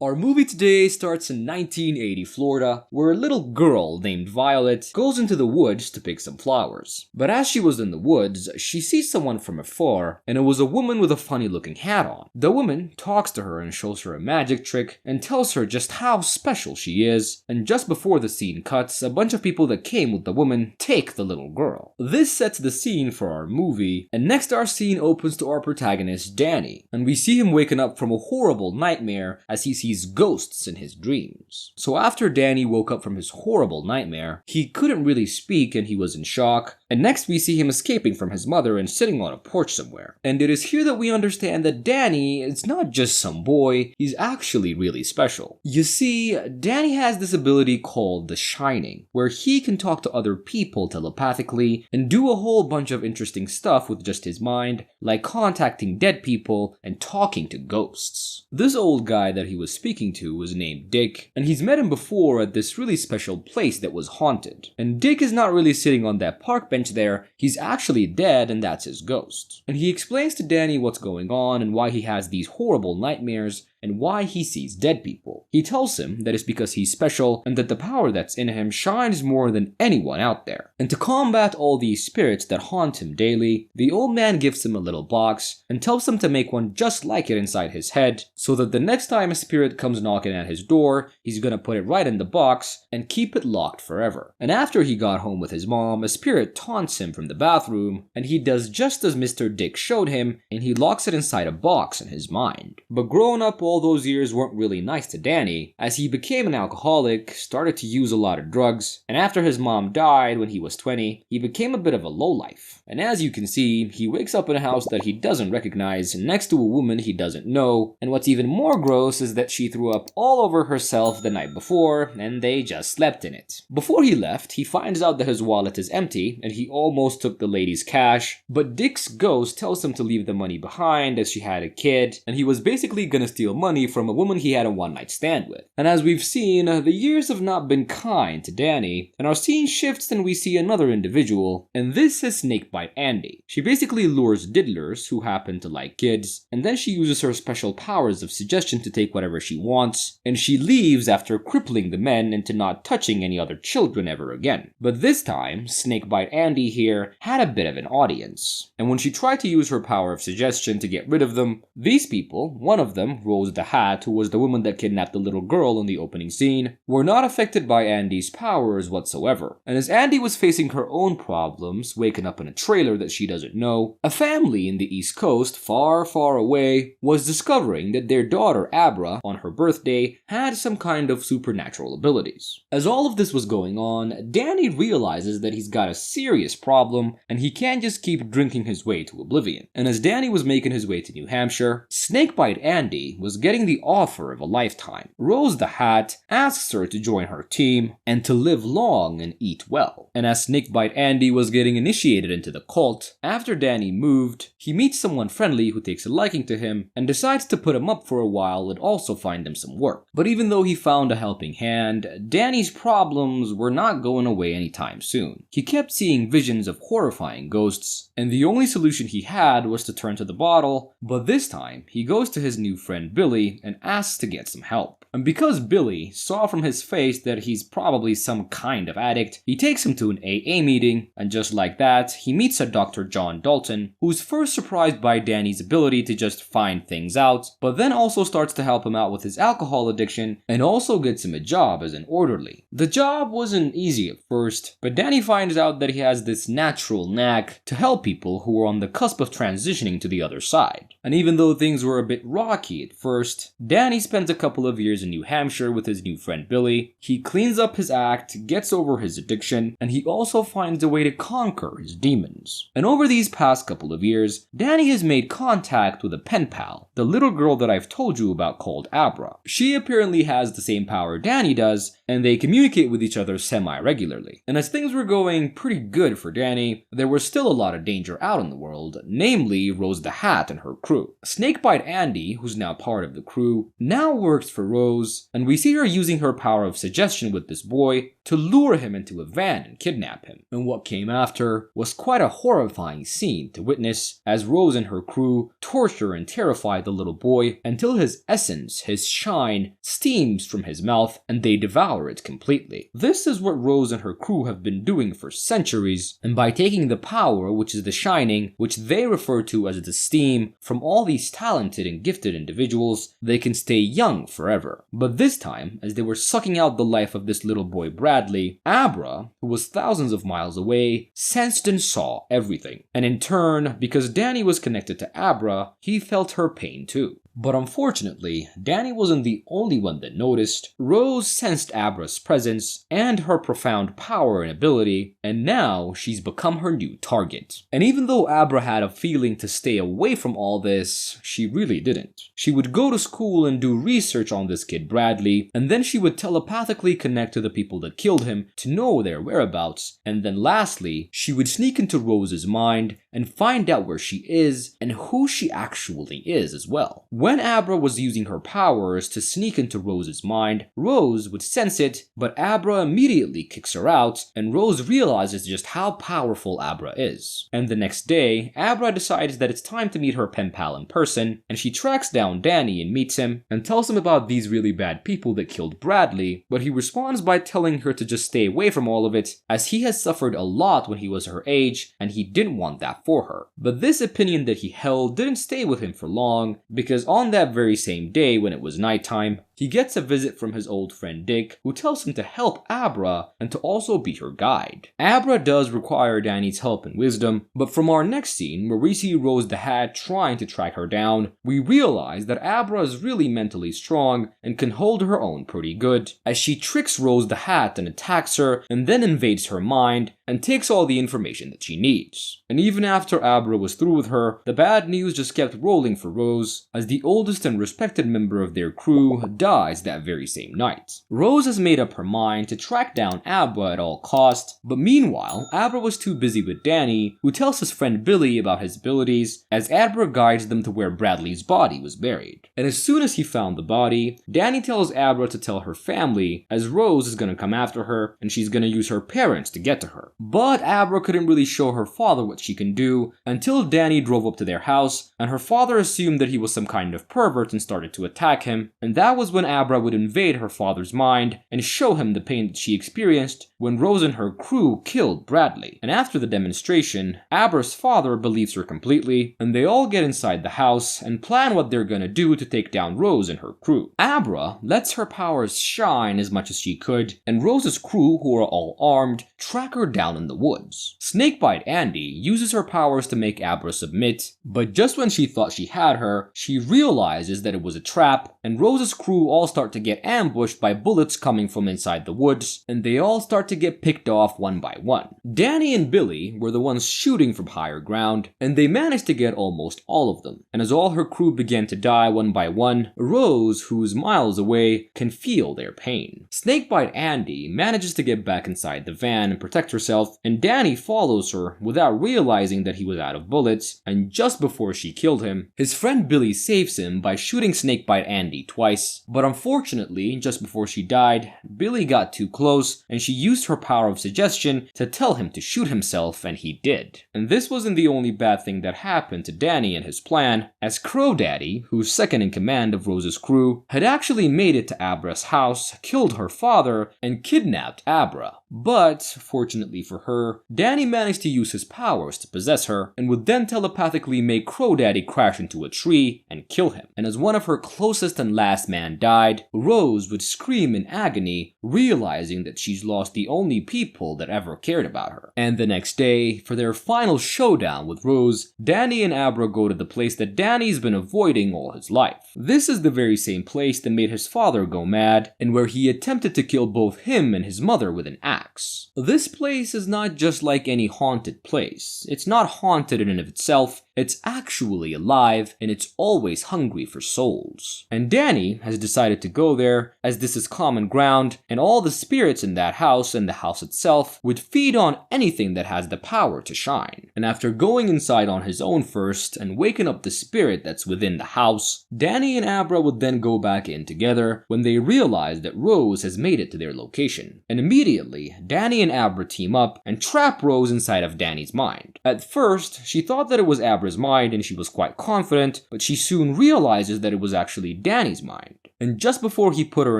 Our movie today starts in 1980 Florida, where a little girl named Violet goes into the woods to pick some flowers. But as she was in the woods, she sees someone from afar, and it was a woman with a funny looking hat on. The woman talks to her and shows her a magic trick and tells her just how special she is, and just before the scene cuts, a bunch of people that came with the woman take the little girl. This sets the scene for our movie, and next our scene opens to our protagonist Danny, and we see him waking up from a horrible nightmare as he sees ghosts in his dreams. So after Danny woke up from his horrible nightmare, he couldn't really speak and he was in shock, and next we see him escaping from his mother and sitting on a porch somewhere. And it is here that we understand that Danny is not just some boy, he's actually really special. You see, Danny has this ability called the Shining, where he can talk to other people telepathically and do a whole bunch of interesting stuff with just his mind, like contacting dead people and talking to ghosts. This old guy that he was speaking to was named Dick, and he's met him before at this really special place that was haunted. And Dick is not really sitting on that park bench there, he's actually dead and that's his ghost. And he explains to Danny what's going on and why he has these horrible nightmares and why he sees dead people. He tells him that it's because he's special and that the power that's in him shines more than anyone out there. And to combat all these spirits that haunt him daily, the old man gives him a little box and tells him to make one just like it inside his head, so that the next time a spirit comes knocking at his door, he's gonna put it right in the box and keep it locked forever. And after he got home with his mom, a spirit taunts him from the bathroom, and he does just as Mr. Dick showed him, and he locks it inside a box in his mind. But growing up, all those years weren't really nice to Danny, as he became an alcoholic, started to use a lot of drugs, and after his mom died when he was 20, he became a bit of a lowlife. And as you can see, he wakes up in a house that he doesn't recognize next to a woman he doesn't know, and what's even more gross is that she threw up all over herself the night before, and they just slept in it. Before he left, he finds out that his wallet is empty, and he almost took the lady's cash, but Dick's ghost tells him to leave the money behind as she had a kid, and he was basically gonna steal money from a woman he had a one-night stand with. And as we've seen, the years have not been kind to Danny, and our scene shifts and we see another individual, and this is Snakebite Andy. She basically lures diddlers who happen to like kids, and then she uses her special powers of suggestion to take whatever she wants, and she leaves after crippling the men into not touching any other children ever again. But this time, Snakebite Andy here had a bit of an audience, and when she tried to use her power of suggestion to get rid of them, these people, one of them, Rose the Hat, who was the woman that kidnapped the little girl in the opening scene, were not affected by Andy's powers whatsoever. And as Andy was facing her own problems, waking up in a trailer that she doesn't know, a family in the East Coast, far, far away, was discovering that their daughter Abra, on her birthday, had some kind of supernatural abilities. As all of this was going on, Danny realizes that he's got a serious problem, and he can't just keep drinking his way to oblivion. And as Danny was making his way to New Hampshire, Snakebite Andy was getting the offer of a lifetime. Rose the Hat asks her to join her team and to live long and eat well. And as Snakebite Andy was getting initiated into the cult, after Danny moved, he meets someone friendly who takes a liking to him and decides to put him up for a while and also find him some work. But even though he found a helping hand, Danny's problems were not going away anytime soon. He kept seeing visions of horrifying ghosts, and the only solution he had was to turn to the bottle, but this time he goes to his new friend Billy and asks to get some help. And because Billy saw from his face that he's probably some kind of addict, he takes him to an AA meeting, and just like that, he meets a Dr. John Dalton, who's first surprised by Danny's ability to just find things out, but then also starts to help him out with his alcohol addiction, and also gets him a job as an orderly. The job wasn't easy at first, but Danny finds out that he has this natural knack to help people who are on the cusp of transitioning to the other side. And even though things were a bit rocky at first, Danny spends a couple of years in New Hampshire with his new friend Billy. He cleans up his act, gets over his addiction, and he also finds a way to conquer his demons. And over these past couple of years, Danny has made contact with a pen pal, the little girl that I've told you about called Abra. She apparently has the same power Danny does, and they communicate with each other semi-regularly. And as things were going pretty good for Danny, there was still a lot of danger out in the world, namely Rose the Hat and her crew. Snakebite Andy, who's now part of the crew, now works for Rose, and we see her using her power of suggestion with this boy to lure him into a van and kidnap him. And what came after was quite a horrifying scene to witness, as Rose and her crew torture and terrify the little boy until his essence, his shine, steams from his mouth and they devour it completely. This is what Rose and her crew have been doing for centuries, and by taking the power, which is the shining, which they refer to as the steam, from all these talented and gifted individuals, they can stay young forever. But this time, as they were sucking out the life of this little boy Bradley, Abra, who was thousands of miles away, sensed and saw everything. And in turn, because Danny was connected to Abra, he felt her pain too. But unfortunately, Danny wasn't the only one that noticed. Rose sensed Abra's presence and her profound power and ability, and now she's become her new target. And even though Abra had a feeling to stay away from all this, she really didn't. She would go to school and do research on this kid Bradley, and then she would telepathically connect to the people that killed him to know their whereabouts, and then lastly, she would sneak into Rose's mind and find out where she is and who she actually is as well. When Abra was using her powers to sneak into Rose's mind, Rose would sense it, but Abra immediately kicks her out, and Rose realizes just how powerful Abra is. And the next day, Abra decides that it's time to meet her pen pal in person, and she tracks down Danny and meets him, and tells him about these really bad people that killed Bradley, but he responds by telling her to just stay away from all of it, as he has suffered a lot when he was her age, and he didn't want that for her. But this opinion that he held didn't stay with him for long, because on that very same day when it was nighttime, he gets a visit from his old friend Dick, who tells him to help Abra and to also be her guide. Abra does require Danny's help and wisdom, but from our next scene, where we see Rose the Hat trying to track her down, we realize that Abra is really mentally strong and can hold her own pretty good, as she tricks Rose the Hat and attacks her, and then invades her mind and takes all the information that she needs. And even after Abra was through with her, the bad news just kept rolling for Rose, as the oldest and respected member of their crew dies that very same night. Rose has made up her mind to track down Abra at all costs, but meanwhile, Abra was too busy with Danny, who tells his friend Billy about his abilities, as Abra guides them to where Bradley's body was buried. And as soon as he found the body, Danny tells Abra to tell her family, as Rose is gonna come after her, and she's gonna use her parents to get to her. But Abra couldn't really show her father what she can do until Danny drove up to their house, and her father assumed that he was some kind of pervert and started to attack him, and that was when Abra would invade her father's mind and show him the pain that she experienced when Rose and her crew killed Bradley. And after the demonstration, Abra's father believes her completely, and they all get inside the house and plan what they're gonna do to take down Rose and her crew. Abra lets her powers shine as much as she could, and Rose's crew, who are all armed, track her down in the woods. Snakebite Andy uses her powers to make Abra submit, but just when she thought she had her, she realizes that it was a trap, and Rose's crew all start to get ambushed by bullets coming from inside the woods, and they all start to get picked off one by one. Danny and Billy were the ones shooting from higher ground, and they managed to get almost all of them. And as all her crew began to die one by one, Rose, who's miles away, can feel their pain. Snakebite Andy manages to get back inside the van and protect herself, and Danny follows her without realizing that he was out of bullets, and just before she killed him, his friend Billy saves him by shooting Snakebite Andy twice. But unfortunately, just before she died, Billy got too close, and she used her power of suggestion to tell him to shoot himself, and he did. And this wasn't the only bad thing that happened to Danny and his plan, as Crow Daddy, who's second in command of Rose's crew, had actually made it to Abra's house, killed her father, and kidnapped Abra. But, fortunately for her, Danny managed to use his powers to possess her, and would then telepathically make Crow Daddy crash into a tree and kill him. And as one of her closest and last man died, Rose would scream in agony, realizing that she's lost the only people that ever cared about her. And the next day, for their final showdown with Rose, Danny and Abra go to the place that Danny's been avoiding all his life. This is the very same place that made his father go mad, and where he attempted to kill both him and his mother with an axe. This place is not just like any haunted place. It's not haunted in and of itself, it's actually alive and it's always hungry for souls. And Danny has decided to go there as this is common ground and all the spirits in that house and the house itself would feed on anything that has the power to shine. And after going inside on his own first and waking up the spirit that's within the house, Danny and Abra would then go back in together when they realize that Rose has made it to their location. And immediately, Danny and Abra team up and trap Rose inside of Danny's mind. At first, she thought that it was Abra's mind and she was quite confident, but she soon realizes that it was actually Danny's mind. And just before he put her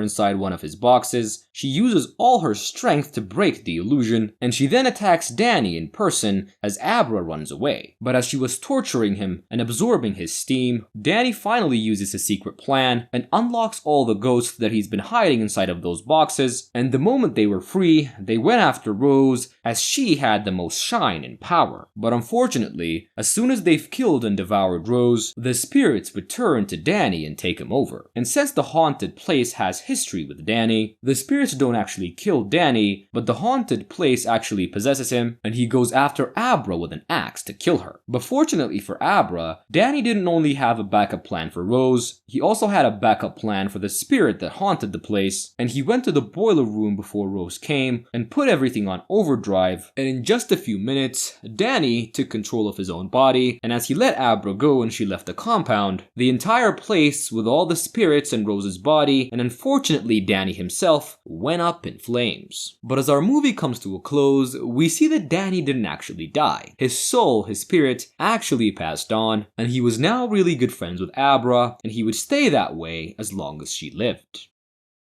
inside one of his boxes, she uses all her strength to break the illusion, and she then attacks Danny in person as Abra runs away. But as she was torturing him and absorbing his steam, Danny finally uses his secret plan and unlocks all the ghosts that he's been hiding inside of those boxes, and the moment they were free, they went after Rose as she had the most shine and power. But unfortunately, as soon as they've killed and devoured Rose, the spirits return to Danny and take him over. And since the haunted place has history with Danny, the spirits don't actually kill Danny, but the haunted place actually possesses him, and he goes after Abra with an axe to kill her. But fortunately for Abra, Danny didn't only have a backup plan for Rose, he also had a backup plan for the spirit that haunted the place, and he went to the boiler room before Rose came and put everything on overdrive, and in just a few minutes, Danny took control of his own body, and as he let Abra go and she left the compound, the entire place with all the spirits and Rose's body, and unfortunately Danny himself, went up in flames. But as our movie comes to a close, we see that Danny didn't actually die. His soul, his spirit, actually passed on, and he was now really good friends with Abra, and he would stay that way as long as she lived.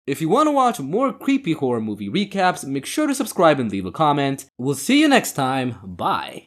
If you want to watch more creepy horror movie recaps, make sure to subscribe and leave a comment. We'll see you next time. Bye.